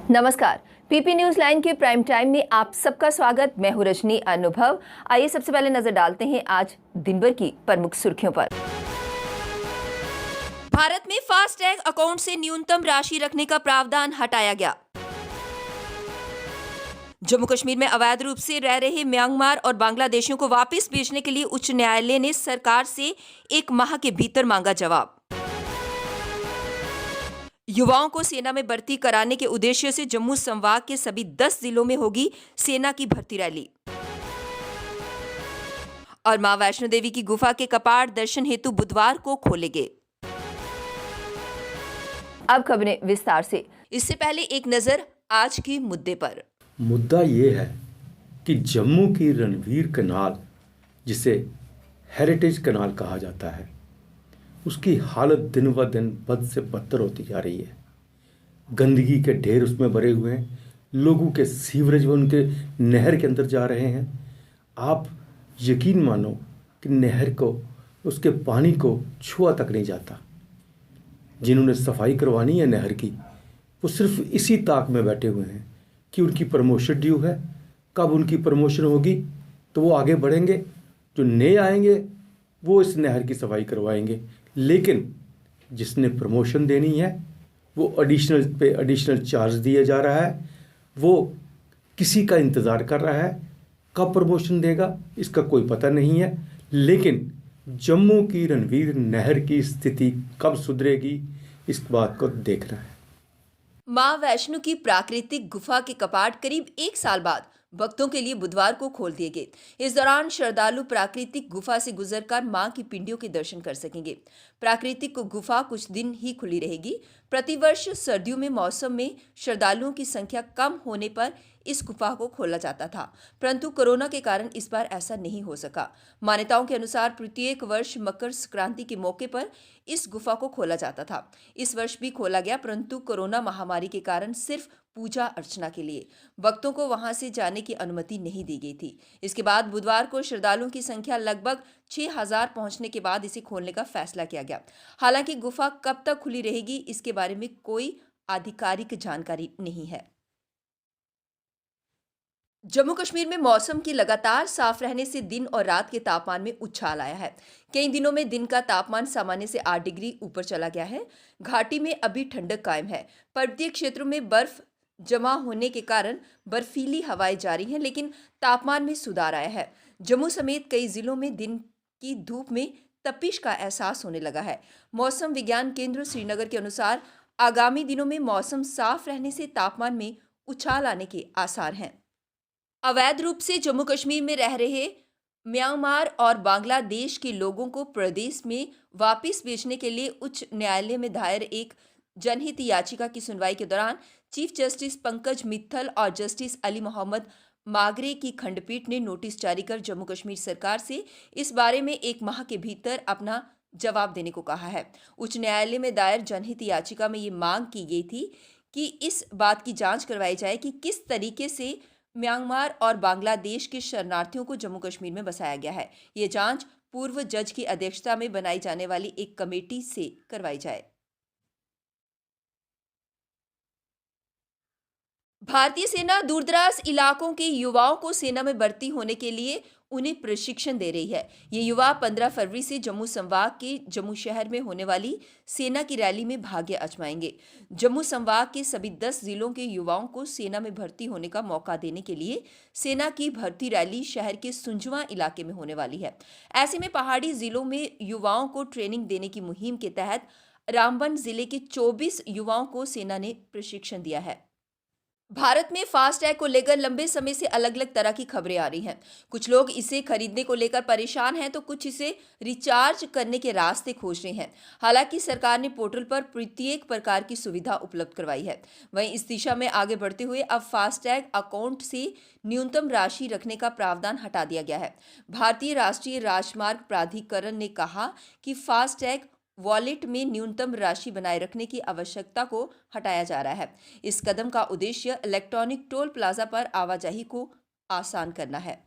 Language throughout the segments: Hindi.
नमस्कार। पीपी न्यूज लाइन के प्राइम टाइम में आप सबका स्वागत। मैं हूं रजनी अनुभव। आइए सबसे पहले नजर डालते हैं आज दिन भर की प्रमुख सुर्खियों पर। भारत में फास्टैग अकाउंट से न्यूनतम राशि रखने का प्रावधान हटाया गया। जम्मू कश्मीर में अवैध रूप से रह रहे म्यांमार और बांग्लादेशियों को वापस भेजने के लिए उच्च न्यायालय ने सरकार से 1 माह के भीतर मांगा जवाब। युवाओं को सेना में भर्ती कराने के उद्देश्य से जम्मू संभाग के सभी 10 जिलों में होगी सेना की भर्ती रैली। और मां वैष्णो देवी की गुफा के कपाट दर्शन हेतु बुधवार को खोलेंगे। अब खबरें विस्तार से। इससे पहले एक नजर आज के मुद्दे पर। मुद्दा ये है कि जम्मू की रणवीर कनाल, जिसे हेरिटेज कनाल कहा जाता है, उसकी हालत दिन ब दिन बद से बदतर होती जा रही है। गंदगी के ढेर उसमें भरे हुए हैं, लोगों के सीवरेज उनके नहर के अंदर जा रहे हैं। आप यकीन मानो कि नहर को, उसके पानी को छुआ तक नहीं जाता। जिन्होंने सफाई करवानी है नहर की, वो सिर्फ इसी ताक में बैठे हुए हैं कि उनकी प्रमोशन ड्यू है, कब उनकी प्रमोशन होगी तो वो आगे बढ़ेंगे। जो नए आएंगे वो इस नहर की सफाई करवाएंगे, लेकिन जिसने प्रमोशन देनी है वो एडिशनल चार्ज दिया जा रहा है। वो किसी का इंतज़ार कर रहा है, कब प्रमोशन देगा इसका कोई पता नहीं है। लेकिन जम्मू की रणवीर नहर की स्थिति कब सुधरेगी, इस बात को देखना है। मां वैष्णो की प्राकृतिक गुफा के कपाट करीब 1 साल बाद भक्तों के लिए बुधवार को खोल दिए गए। इस दौरान श्रद्धालु प्राकृतिक गुफा से गुजरकर मां की पिंडियों के दर्शन कर सकेंगे। प्राकृतिक गुफा कुछ दिन ही खुली रहेगी। प्रतिवर्ष सर्दियों में मौसम में श्रद्धालुओं की संख्या कम होने पर इस गुफा को खोला जाता था, परंतु कोरोना के कारण इस बार ऐसा नहीं हो सका। मान्यताओं के अनुसार प्रत्येक वर्ष मकर संक्रांति के मौके पर इस गुफा को खोला जाता था। इस वर्ष भी खोला गया, परंतु कोरोना महामारी के कारण सिर्फ पूजा अर्चना के लिए भक्तों को वहां से जाने की अनुमति नहीं दी गई थी। इसके बाद बुधवार को श्रद्धालुओं की संख्या लगभग 6000 पहुंचने के बाद इसे खोलने का फैसला किया गया। हालांकि गुफा कब तक खुली रहेगी इसके बारे में कोई आधिकारिक जानकारी नहीं है। जम्मू कश्मीर में मौसम की लगातार साफ रहने से दिन और रात के तापमान में उछाल आया है। कई दिनों में दिन का तापमान सामान्य से 8 डिग्री ऊपर चला गया है। घाटी में अभी ठंडक कायम है। पर्वतीय क्षेत्रों में बर्फ जमा होने के कारण बर्फीली हवाएं जारी हैं, लेकिन तापमान में सुधार आया है। जम्मू समेत कई जिलों में दिन की धूप में तपिश का एहसास होने लगा है। मौसम विज्ञान केंद्र श्रीनगर के अनुसार आगामी दिनों में मौसम साफ रहने से तापमान में उछाल आने के आसार हैं। अवैध रूप से जम्मू कश्मीर में रह रहे म्यांमार और बांग्लादेश के लोगों को प्रदेश में वापस भेजने के लिए उच्च न्यायालय में दायर एक जनहित याचिका की सुनवाई के दौरान चीफ जस्टिस पंकज मित्तल और जस्टिस अली मोहम्मद मागरे की खंडपीठ ने नोटिस जारी कर जम्मू कश्मीर सरकार से इस बारे में 1 माह के भीतर अपना जवाब देने को कहा है। उच्च न्यायालय में दायर जनहित याचिका में ये मांग की गई थी कि इस बात की जांच करवाई जाए कि किस तरीके से म्यांमार और बांग्लादेश के शरणार्थियों को जम्मू कश्मीर में बसाया गया है। ये जांच पूर्व जज की अध्यक्षता में बनाई जाने वाली एक कमेटी से करवाई जाए। भारतीय सेना दूरदराज इलाकों के युवाओं को सेना में भर्ती होने के लिए उन्हें प्रशिक्षण दे रही है। ये युवा 15 फरवरी से जम्मू संभाग के जम्मू शहर में होने वाली सेना की रैली में भाग्य आजमाएंगे। जम्मू संभाग के सभी 10 जिलों के युवाओं को सेना में भर्ती होने का मौका देने के लिए सेना की भर्ती रैली शहर के सुंजवा इलाके में होने वाली है। ऐसे में पहाड़ी जिलों में युवाओं को ट्रेनिंग देने की मुहिम के तहत रामबन जिले के 24 युवाओं को सेना ने प्रशिक्षण दिया है। भारत में फास्टैग को लेकर लंबे समय से अलग अलग तरह की खबरें आ रही हैं। कुछ लोग इसे खरीदने को लेकर परेशान हैं तो कुछ इसे रिचार्ज करने के रास्ते खोज रहे हैं। हालांकि सरकार ने पोर्टल पर प्रत्येक प्रकार की सुविधा उपलब्ध करवाई है। वहीं इस दिशा में आगे बढ़ते हुए अब फास्टैग अकाउंट से न्यूनतम राशि रखने का प्रावधान हटा दिया गया है। भारतीय राष्ट्रीय राजमार्ग प्राधिकरण ने कहा कि फास्टैग वॉलेट में न्यूनतम राशि बनाए रखने की आवश्यकता को हटाया जा रहा है। इस कदम का उद्देश्य इलेक्ट्रॉनिक टोल प्लाजा पर आवाजाही को आसान करना है।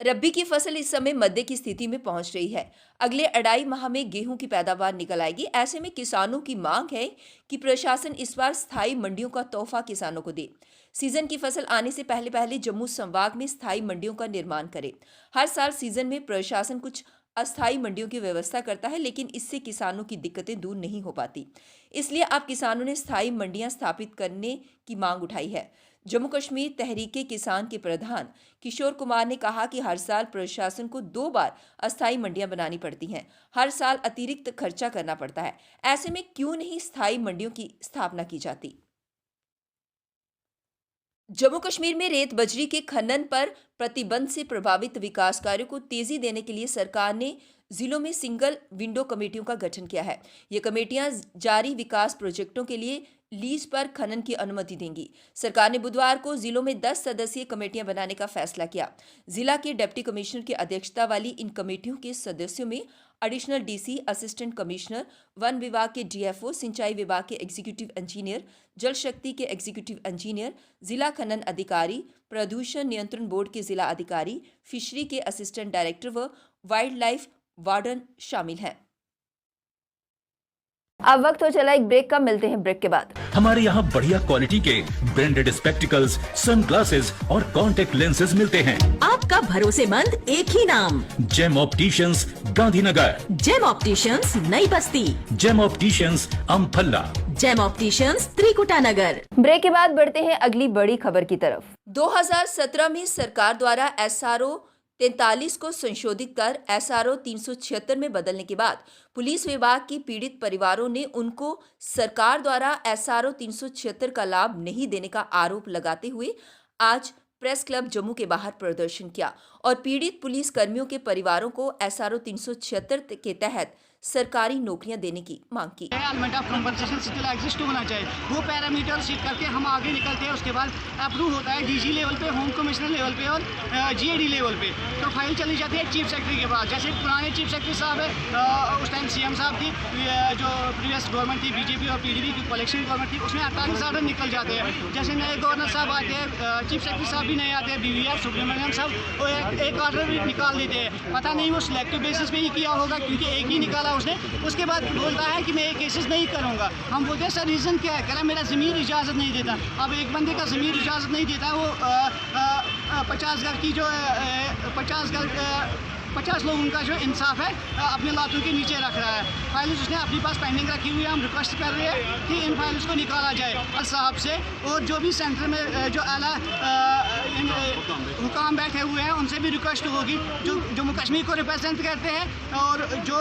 रब्बी की फसल इस समय मद्दे की स्थिति में पहुंच रही है। अगले 2.5 माह में गेहूं की पैदावार निकल आएगी। ऐसे में किसानों की मांग है कि प्रशासन इस बार स्थायी मंडियों का तोहफा किसानों को दे। सीजन की फसल आने से पहले पहले जम्मू संभाग में स्थायी मंडियों का निर्माण करे। हर साल सीजन में प्रशासन कुछ अस्थायी मंडियों की व्यवस्था करता है, लेकिन इससे किसानों की दिक्कतें दूर नहीं हो पाती। इसलिए अब किसानों ने स्थायी मंडियां स्थापित करने की मांग उठाई है। जम्मू कश्मीर तहरीके किसान के प्रधान किशोर कुमार ने कहा कि हर साल प्रशासन को 2 बार अस्थायी मंडियां बनानी पड़ती हैं। हर साल अतिरिक्त खर्चा करना पड़ता है। ऐसे में क्यों नहीं स्थायी मंडियों की स्थापना की जाती। जम्मू कश्मीर में रेत बजरी के खनन पर प्रतिबंध से प्रभावित विकास कार्यों को तेजी देने के लिए सरकार ने जिलों में सिंगल विंडो कमेटियों का गठन किया है। ये कमेटियां जारी विकास प्रोजेक्टों के लिए लीज पर खनन की अनुमति देंगी। सरकार ने बुधवार को जिलों में 10 सदस्यीय कमेटियां बनाने का फैसला किया। जिला के डिप्टी कमिश्नर की अध्यक्षता वाली इन कमेटियों के सदस्यों में additional DC, assistant commissioner, one विभाग के डीएफओ, सिंचाई विभाग के एग्जीक्यूटिव इंजीनियर, जल शक्ति के एग्जीक्यूटिव इंजीनियर, जिला खनन अधिकारी, प्रदूषण नियंत्रण बोर्ड के जिला अधिकारी, फिशरी के असिस्टेंट डायरेक्टर व वाइल्ड लाइफ वार्डन शामिल हैं। अब वक्त हो चला एक ब्रेक का, मिलते हैं ब्रेक के बाद। हमारे यहाँ बढ़िया क्वालिटी के ब्रांडेड स्पेक्टिकल्स, सनग्लासेस और कॉन्टेक्ट लेंसेज मिलते हैं। आपका भरोसेमंद एक ही नाम, Gem opticians, Gandhinagar. Gem opticians, Nai Basti. Gem opticians, Amphalla. Gem opticians, Trikuta Nagar. Break के बाद बढ़ते हैं अगली बड़ी खबर की तरफ। 2017 में सरकार द्वारा SRO 43 को संशोधित कर SRO 376 में बदलने के बाद पुलिस विभाग की पीड़ित परिवारों ने उनको सरकार द्वारा SRO 376 का लाभ नहीं देने का आरोप लगाते हुए आज प्रेस क्लब जम्मू के बाहर प्रदर्शन किया और पीड़ित पुलिस कर्मियों के परिवारों को SRO 376 के तहत सरकारी नौकरियां देने की मांग की। Element of compensation still exist होना चाहिए। वो पैरामीटर सीट करके हम आगे निकलते हैं, उसके बाद अप्रूव होता है डीजी लेवल पे, होम कमिश्नर लेवल पे और GAD लेवल पे। तो फाइल चली जाती है चीफ सेक्रेटरी के पास। जैसे पुराने चीफ सेक्रेटरी साहब है, उस टाइम CM साहब थी, जो प्रीवियस गवर्नमेंट थी BJP और PDP की कलेक्शन गवर्नमेंट थी, उसमें 48 ऑर्डर निकल जाते हैं। जैसे नए गवर्नर साहब आते हैं, चीफ सेक्रेटरी साहब भी नए आते हैं, BVR सुब्रमण्यम साहब, वो एक ऑर्डर भी निकाल देते हैं। पता नहीं वो सिलेक्टिव बेसिस पे ही किया होगा, क्योंकि एक ही निकाला उसने। उसके बाद बोलता है कि मैं ये केसेस नहीं करूँगा। हम बोलते हैं सर रीज़न क्या है? कह रहा है मेरा ज़मीर इजाज़त नहीं देता। अब एक बंदे का ज़मीर इजाज़त नहीं देता, वो 50 घर की जो 50 लोगों का जो इंसाफ है अपने लातों के नीचे रख रहा है। फाइल्स उसने अपने पास पेंडिंग रखी हुई है। हम रिक्वेस्ट कर रहे हैं कि इन फाइल्स को निकाला जाए साहब से, और जो भी सेंटर में जो आला हुकाम बैठे हुए हैं उनसे भी रिक्वेस्ट होगी, जो जम्मू कश्मीर को रिप्रेजेंट करते हैं और जो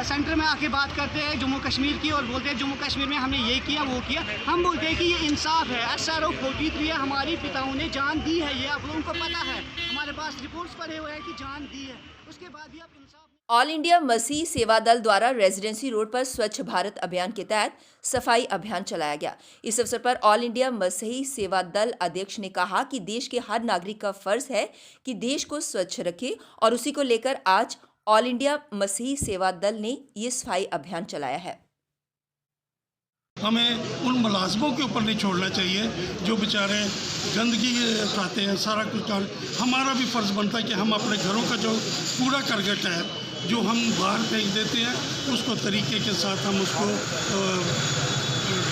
सेंटर में आके बात करते हैं जम्मू कश्मीर की और बोलते हैं जम्मू कश्मीर में हमने ये किया वो किया। हम बोलते हैं कि ये इंसाफ है। SRO 43 है, हमारी पिताओं ने जान दी है, ये आप लोगों को पता है। हमारे पास रिपोर्ट्स पड़े हुए हैं कि जान दी है, उसके बाद भी आप इंसाफ। ऑल इंडिया मसीह सेवा दल द्वारा रेजिडेंसी रोड पर स्वच्छ भारत अभियान के तहत सफाई अभियान चलाया गया। इस अवसर पर ऑल इंडिया मसीह सेवा दल अध्यक्ष ने कहा कि देश के हर नागरिक का फर्ज है कि देश को स्वच्छ रखे और उसी को लेकर आज ऑल इंडिया मसीह सेवा दल ने ये सफाई अभियान चलाया है। हमें उन मुलाजमों के ऊपर नहीं छोड़ना चाहिए जो बेचारे गंदगी उठाते हैं। सारा कुछ कर हमारा भी फ़र्ज़ बनता है कि हम अपने घरों का जो कूड़ा करकट है जो हम बाहर फेंक देते हैं उसको तरीके के साथ हम उसको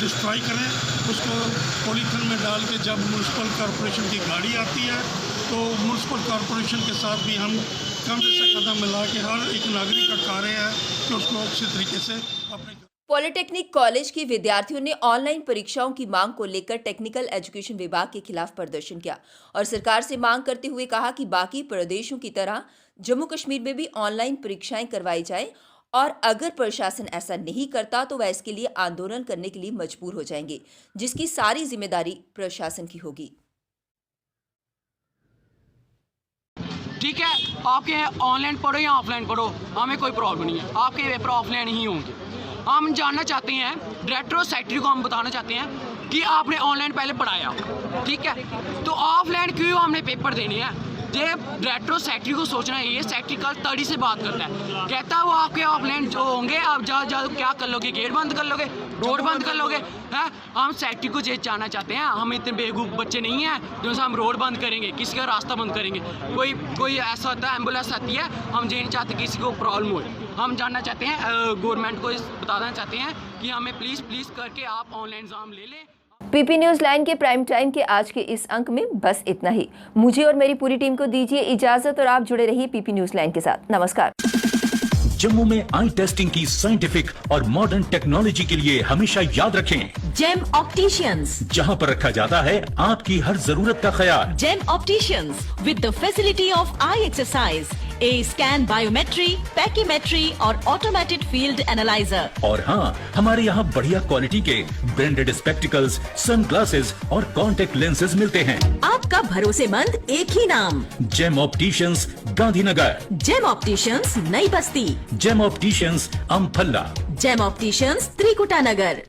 डिस्ट्रॉय करें, उसको पॉलीथिन में डाल के जब म्यूनसिपल कॉरपोरेशन की गाड़ी आती है तो म्यूनसिपल कॉरपोरेशन के साथ भी हम कंधे से कदम मिला के हर एक नागरिक का कार्य है कि उसको अच्छे तरीके से अपने। पॉलिटेक्निक कॉलेज के विद्यार्थियों ने ऑनलाइन परीक्षाओं की मांग को लेकर टेक्निकल एजुकेशन विभाग के खिलाफ प्रदर्शन किया और सरकार से मांग करते हुए कहा कि बाकी प्रदेशों की तरह जम्मू कश्मीर में भी ऑनलाइन परीक्षाएं करवाई जाए और अगर प्रशासन ऐसा नहीं करता तो वह इसके लिए आंदोलन करने के लिए मजबूर हो जाएंगे, जिसकी सारी जिम्मेदारी प्रशासन की होगी। ठीक है, आपके ऑनलाइन पढ़ो या ऑफलाइन पढ़ो, हमें कोई प्रॉब्लम नहीं है, आपके पेपर ऑफलाइन ही होंगे। हम जानना चाहते हैं, डायरेक्टर और सेक्रेटरी को हम बताना चाहते हैं कि आपने ऑनलाइन पहले पढ़ाया, ठीक है, तो ऑफलाइन क्यों हमने पेपर देने हैं? ये डायरेक्टर और सेक्रेटरी को सोचना है। ये सेक्रेटरी कल तड़ी से बात करता है, कहता है वो आपके ऑफलाइन जो होंगे आप जाओ क्या कर लोगे, गेट बंद कर लोगे। रोड बंद कर लोगे हैं? हम सेक्रेटरी को जाना चाहते हैं, हम इतने बेवकूफ़ बच्चे नहीं हैं जो हम रोड बंद करेंगे, किसी का रास्ता बंद करेंगे। कोई ऐसा होता है, एम्बुलेंस आती है, हम ये नहीं चाहते किसी को प्रॉब्लम हो। हम जानना चाहते हैं, गवर्नमेंट को बताना चाहते हैं कि हमें प्लीज़ करके आप ऑनलाइन एग्ज़ाम ले लें। पीपी न्यूज़ लाइन के प्राइम टाइम के आज के इस अंक में बस इतना ही। मुझे और मेरी पूरी टीम को दीजिए इजाजत और आप जुड़े रहिए पीपी न्यूज़ लाइन के साथ। नमस्कार। जम्मू में आई टेस्टिंग की साइंटिफिक और मॉडर्न टेक्नोलॉजी के लिए हमेशा याद रखें जेम ऑप्टिशियंस। जहां पर रखा जाता है आपकी हर जरूरत का ख्याल। Gem opticians with the facility of eye exercise, A scan, biometry, pachymetry और ऑटोमेटेड फील्ड एनालाइजर। और हाँ, हमारे यहाँ बढ़िया क्वालिटी के ब्रांडेड स्पेक्टिकल्स, सनग्लासेस और कॉन्टेक्ट लेंसेज मिलते हैं। आपका भरोसेमंद एक ही नाम, Gem opticians, Gandhinagar. Gem opticians, Nai Basti. Gem opticians, Amphalla. Gem opticians, Trikutanagar.